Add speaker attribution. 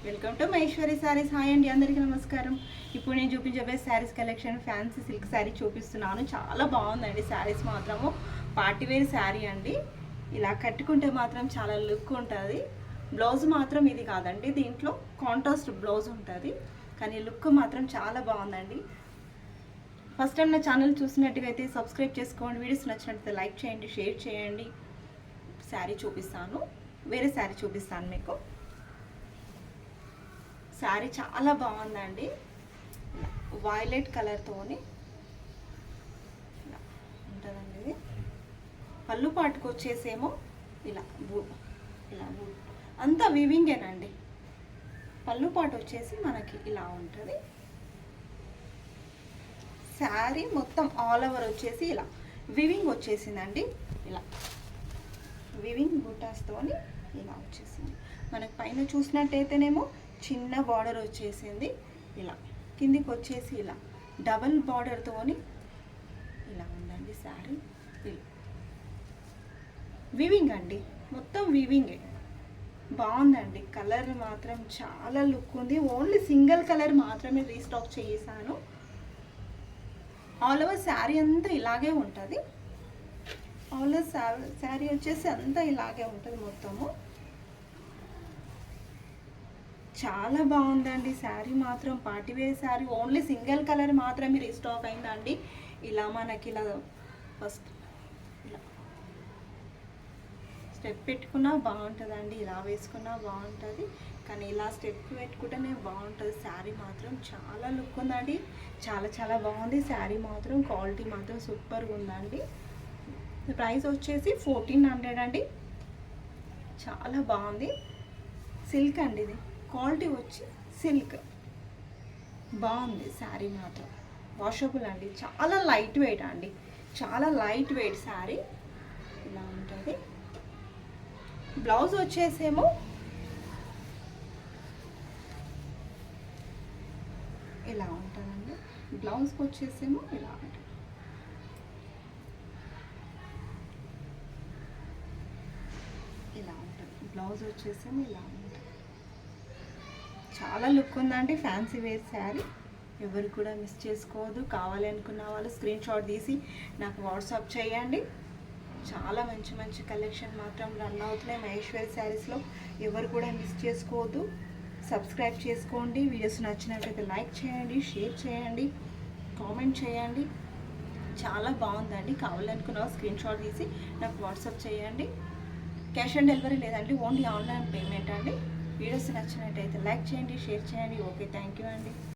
Speaker 1: Welcome to Maheshwari saris. Hi అండి, అందరికీ నమస్కారం. ఇప్పుడు నేను చూపించబోయే saris collection fancy silk sari చూపిస్తున్నాను. చాలా బాగుందండి శారీస్ మాత్రము. పార్టీవేర్ శారీ అండి. ఇలా కట్టుకుంటే మాత్రం చాలా లుక్ ఉంటుంది. బ్లౌజ్ మాత్రం ఇది కాదండి, దీంట్లో కాంట్రాస్ట్ బ్లౌజ్ ఉంటుంది, కానీ లుక్ మాత్రం చాలా బాగుందండి. ఫస్ట్ టైం నా ఛానల్ చూసినట్టుగా అయితే సబ్స్క్రైబ్ చేసుకోండి. వీడియోస్ నచ్చినట్లయితే లైక్ చేయండి, షేర్ చేయండి. శారీ చూపిస్తాను, వేరే శారీ చూపిస్తాను మీకు. శారీ చాలా బాగుందండి. వైలెట్ కలర్తోని ఇలా ఉంటుందండి. ఇది పళ్ళు పాటుకు వచ్చేసేమో ఇలా ఇలా అంతా వివింగేనండి. పళ్ళు పాటు వచ్చేసి మనకి ఇలా ఉంటుంది. శారీ మొత్తం ఆల్ ఓవర్ వచ్చేసి ఇలా వివింగ్ వచ్చేసిందండి. ఇలా వివింగ్ బుటాస్తోని ఇలా వచ్చేసింది. మనకి పైన చూసినట్టయితేనేమో చిన్న బార్డర్ వచ్చేసింది. ఇలా కిందికి వచ్చేసి ఇలా డబల్ బార్డర్తోని ఇలా ఉందండి శారీ. వివింగ్ అండి, మొత్తం వివింగే. బాగుందండి. కలర్ మాత్రం చాలా లుక్ ఉంది. ఓన్లీ సింగిల్ కలర్ మాత్రమే రీస్టాక్ చేసాను. ఆల్ ఓవర్ శారీ అంతా ఇలాగే ఉంటుంది. ఆల్ ఓవర్ శారీ వచ్చేసి అంతా ఇలాగే ఉంటుంది మొత్తము. చాలా బాగుందండి శారీ మాత్రం. Party wear sari, only single colour మాత్రమే రీస్టాక్ అయిందండి. ఇలా మనకి ఇలా ఫస్ట్ ఇలా స్టెప్ పెట్టుకున్నా బాగుంటుందండి, ఇలా వేసుకున్నా బాగుంటుంది, కానీ ఇలా స్టెప్ పెట్టుకుంటేనే బాగుంటుంది. శారీ మాత్రం చాలా లుక్ ఉందండి. చాలా చాలా బాగుంది శారీ మాత్రం. క్వాలిటీ మాత్రం సూపర్గా ఉందండి. ప్రైస్ వచ్చేసి 1400 అండి. చాలా బాగుంది. సిల్క్ అండి, ఇది క్వాలిటీ వచ్చి సిల్క్. బాగుంది శారీ మాత్రం. వాషబుల్ అండి. చాలా లైట్ వెయిట్ అండి, చాలా లైట్ వెయిట్ శారీ. ఇలా ఉంటుంది. బ్లౌజ్ వచ్చేసేమో ఇలా ఉంటుందండి. బ్లౌజ్కి వచ్చేసేమో ఇలా ఉంటుంది. ఇలా ఉంటుంది. బ్లౌజ్ వచ్చేసేమో ఇలా ఉంటుంది. చాలా లుక్ ఉందండి ఫ్యాన్సీ వేర్ శారీ. ఎవరు కూడా మిస్ చేసుకోవద్దు. కావాలి అనుకున్న వాళ్ళు స్క్రీన్ షాట్ తీసి నాకు వాట్సాప్ చేయండి. చాలా మంచి మంచి కలెక్షన్ మాత్రం రన్ అవుతున్నాయి మహేశ్వరి శారీస్లో. ఎవరు కూడా మిస్ చేసుకోవద్దు. సబ్స్క్రైబ్ చేసుకోండి. వీడియోస్ నచ్చినట్లయితే లైక్ చేయండి, షేర్ చేయండి, కామెంట్ చేయండి. చాలా బాగుందండి. కావాలనుకున్న స్క్రీన్ షాట్ తీసి నాకు వాట్సాప్ చేయండి. క్యాష్ ఆన్ డెలివరీ లేదండి, ఓన్లీ ఆన్లైన్ పేమెంట్ అండి. వీడియోస్ నచ్చినట్టయితే లైక్ చేయండి, షేర్ చేయండి. ఓకే, థ్యాంక్ యూ అండి.